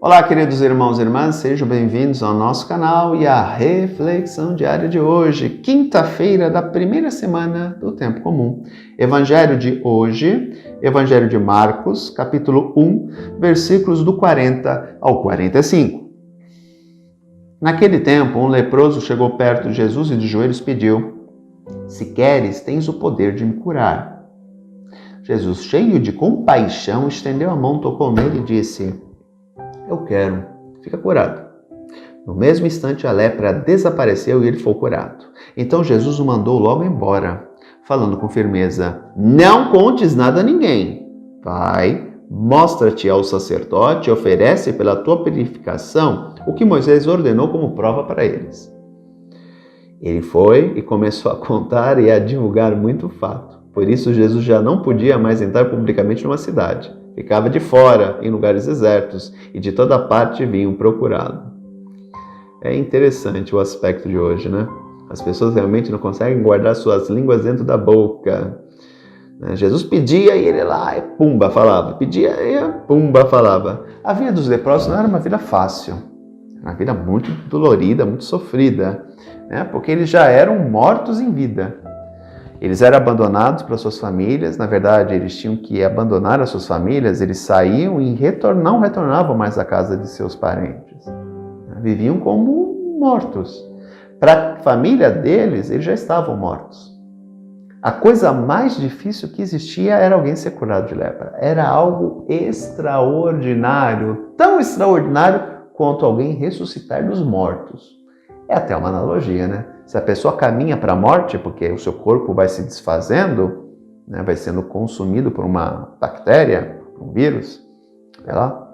Olá, queridos irmãos e irmãs, sejam bem-vindos ao nosso canal e à reflexão diária de hoje, quinta-feira da primeira semana do Tempo Comum. Evangelho de hoje, Evangelho de Marcos, capítulo 1, versículos do 40 ao 45. Naquele tempo, um leproso chegou perto de Jesus e de joelhos pediu: "Se queres, tens o poder de me curar." Jesus, cheio de compaixão, estendeu a mão, tocou nele e disse: "Eu quero, fica curado." No mesmo instante, a lepra desapareceu e ele foi curado. Então Jesus o mandou logo embora, falando com firmeza: "Não contes nada a ninguém. Vai, mostra-te ao sacerdote e oferece pela tua purificação o que Moisés ordenou como prova para eles." Ele foi e começou a contar e a divulgar muito fato. Por isso, Jesus já não podia mais entrar publicamente numa cidade. Ficava de fora, em lugares desertos, e de toda parte vinham procurá-lo. É interessante o aspecto de hoje, né? As pessoas realmente não conseguem guardar suas línguas dentro da boca. Jesus pedia e ele lá, e pumba, falava. Pedia e pumba, falava. A vida dos leprosos não era uma vida fácil. Era uma vida muito dolorida, muito sofrida, né? Porque eles já eram mortos em vida. Eles eram abandonados para suas famílias. Na verdade, eles tinham que abandonar as suas famílias. Eles saíam e não retornavam mais à casa de seus parentes. Viviam como mortos. Para a família deles, eles já estavam mortos. A coisa mais difícil que existia era alguém ser curado de lepra. Era algo extraordinário, tão extraordinário quanto alguém ressuscitar dos mortos. É até uma analogia, né? Se a pessoa caminha para a morte, porque o seu corpo vai se desfazendo, né, vai sendo consumido por uma bactéria, um vírus, sei lá,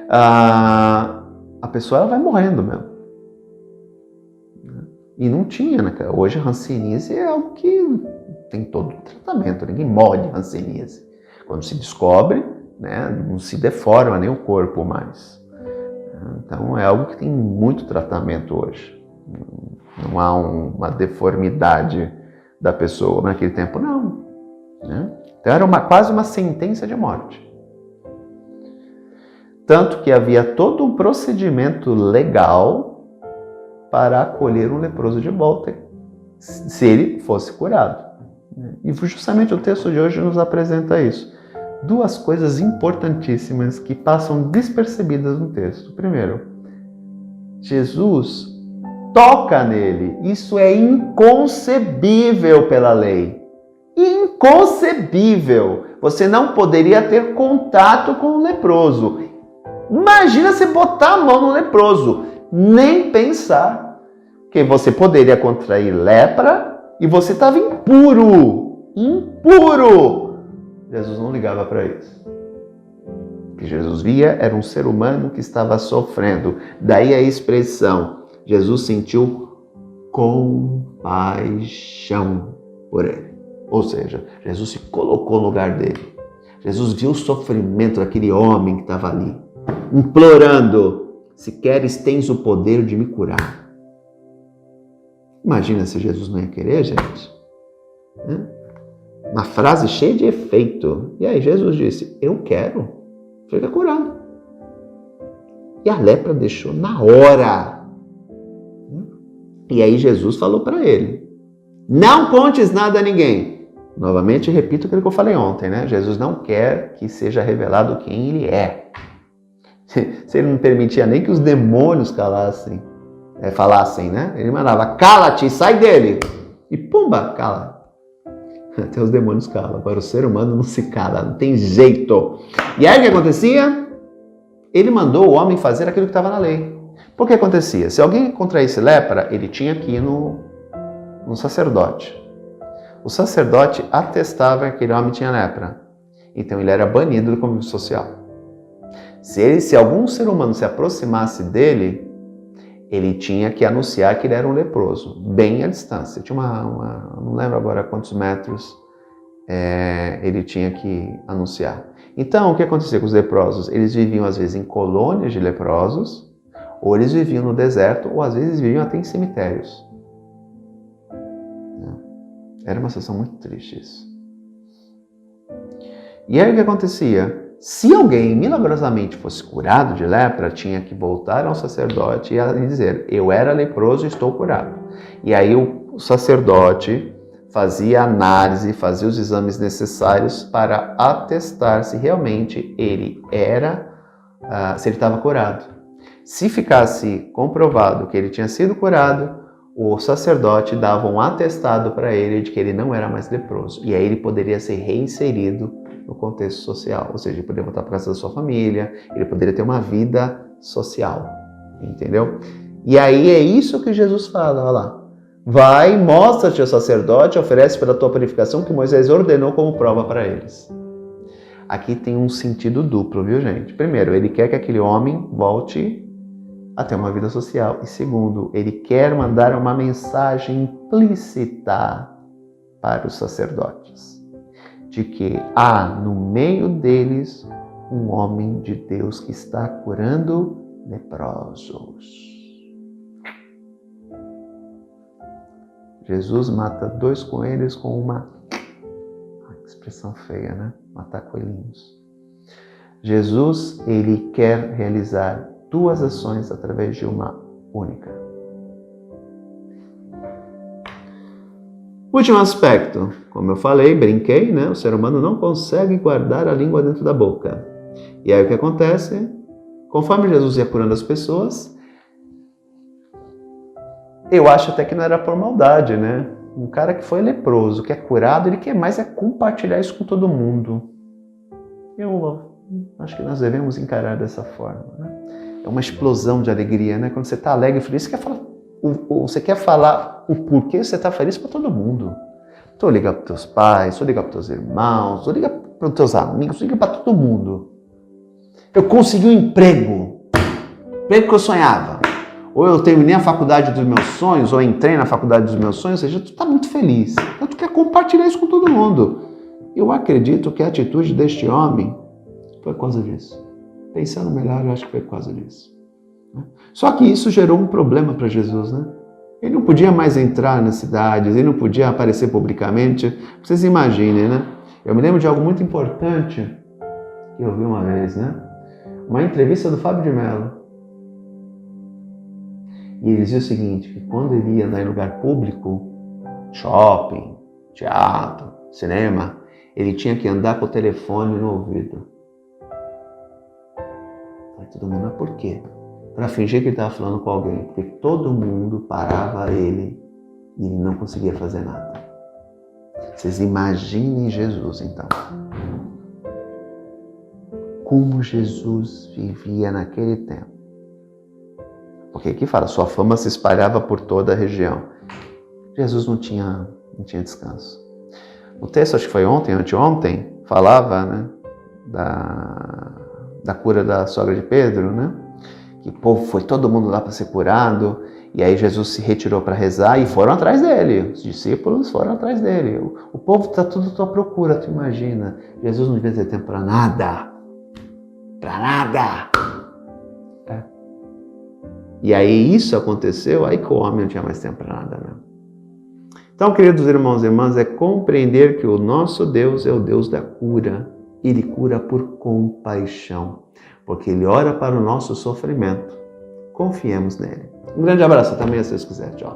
a pessoa ela vai morrendo mesmo. E não tinha, né? Hoje a hanseníase é algo que tem todo o tratamento, ninguém morre de hanseníase. Quando se descobre, né, não se deforma nem o corpo mais. Então é algo que tem muito tratamento hoje. Não há uma deformidade da pessoa. Naquele tempo, não. Né? Então era quase uma sentença de morte. Tanto que havia todo um procedimento legal para acolher um leproso de volta, se ele fosse curado. E justamente o texto de hoje nos apresenta isso. Duas coisas importantíssimas que passam despercebidas no texto. Primeiro, Jesus toca nele. Isso é inconcebível pela lei. Inconcebível. Você não poderia ter contato com o leproso. Imagina você botar a mão no leproso. Nem pensar. Porque você poderia contrair lepra e você estava impuro. Impuro. Jesus não ligava para isso. O que Jesus via era um ser humano que estava sofrendo. Daí a expressão, Jesus sentiu compaixão por ele. Ou seja, Jesus se colocou no lugar dele. Jesus viu o sofrimento daquele homem que estava ali, implorando: "Se queres, tens o poder de me curar." Imagina se Jesus não ia querer, gente. Uma frase cheia de efeito. E aí Jesus disse: "Eu quero, fica curado." E a lepra deixou na hora. E aí Jesus falou para ele: "Não contes nada a ninguém." Novamente repito aquilo que eu falei ontem, né? Jesus não quer que seja revelado quem ele é. Se ele não permitia nem que os demônios falassem, né? Ele mandava: "Cala-te, sai dele." E pumba, cala. Até os demônios calam. Agora o ser humano não se cala, não tem jeito. E aí o que acontecia? Ele mandou o homem fazer aquilo que estava na lei. Por que acontecia? Se alguém contraísse lepra, ele tinha que ir no sacerdote. O sacerdote atestava que aquele homem tinha lepra. Então ele era banido do convívio social. Se algum ser humano se aproximasse dele, ele tinha que anunciar que ele era um leproso, bem à distância. Tinha não lembro agora quantos metros ele tinha que anunciar. Então, o que acontecia com os leprosos? Eles viviam, às vezes, em colônias de leprosos, ou eles viviam no deserto, ou às vezes viviam até em cemitérios. Era uma situação muito triste isso. E aí o que acontecia? se alguém milagrosamente fosse curado de lepra, tinha que voltar ao sacerdote e dizer, eu era leproso e estou curado. E aí o sacerdote fazia a análise, fazia os exames necessários para atestar se realmente ele era, se ele estava curado. Se ficasse comprovado que ele tinha sido curado, o sacerdote dava um atestado para ele de que ele não era mais leproso. E aí ele poderia ser reinserido no contexto social. Ou seja, ele poderia voltar para casa da sua família, ele poderia ter uma vida social. Entendeu? E aí é isso que Jesus fala, olha lá. Vai, mostra-te ao sacerdote, oferece pela tua purificação que Moisés ordenou como prova para eles. Aqui tem um sentido duplo, viu, gente? Primeiro, ele quer que aquele homem volte a ter uma vida social. E segundo, ele quer mandar uma mensagem implícita para os sacerdotes, de que há no meio deles um homem de Deus que está curando leprosos. Jesus mata 2 coelhos com uma expressão feia, né? Matar coelhinhos. Jesus, ele quer realizar 2 ações através de uma única. Último aspecto, como eu falei, brinquei, né? O ser humano não consegue guardar a língua dentro da boca. E aí o que acontece? Conforme Jesus ia curando as pessoas, eu acho até que não era por maldade, né? Um cara que foi leproso, que é curado, ele quer mais compartilhar isso com todo mundo. Eu acho que nós devemos encarar dessa forma, né? É uma explosão de alegria, né? Quando você está alegre e feliz, você quer falar o porquê você está feliz para todo mundo. Estou ligando para os teus pais, estou ligando para os teus irmãos, estou ligando para os teus amigos, estou ligando para todo mundo. Eu consegui um emprego que eu sonhava. Ou eu terminei a faculdade dos meus sonhos, ou entrei na faculdade dos meus sonhos, ou seja, tu está muito feliz. Então tu quer compartilhar isso com todo mundo. Eu acredito que a atitude deste homem foi por causa disso. Pensando melhor, eu acho que foi por causa disso. Só que isso gerou um problema para Jesus, né? Ele não podia mais entrar nas cidades, ele não podia aparecer publicamente. Vocês imaginem, né? Eu me lembro de algo muito importante que eu vi uma vez, né? Uma entrevista do Fábio de Mello. E ele dizia o seguinte, que quando ele ia andar em lugar público, shopping, teatro, cinema, ele tinha que andar com o telefone no ouvido. Aí todo mundo, mas por quê? Para fingir que ele estava falando com alguém, porque todo mundo parava ele e ele não conseguia fazer nada. Vocês imaginem Jesus, então. Como Jesus vivia naquele tempo. Porque aqui fala, sua fama se espalhava por toda a região. Jesus não tinha descanso. O texto, acho que foi ontem, anteontem, falava, né, da cura da sogra de Pedro, né? Que o povo foi todo mundo lá para ser curado, e aí Jesus se retirou para rezar e foram atrás dele. Os discípulos foram atrás dele. O povo está tudo à tua procura, tu imagina. Jesus não devia ter tempo para nada. Para nada. E aí isso aconteceu, aí que o homem não tinha mais tempo para nada, né? Então, queridos irmãos e irmãs, é compreender que o nosso Deus é o Deus da cura. Ele cura por compaixão, porque Ele ora para o nosso sofrimento. Confiemos nele. Um grande abraço, até amanhã se Deus quiser. Tchau.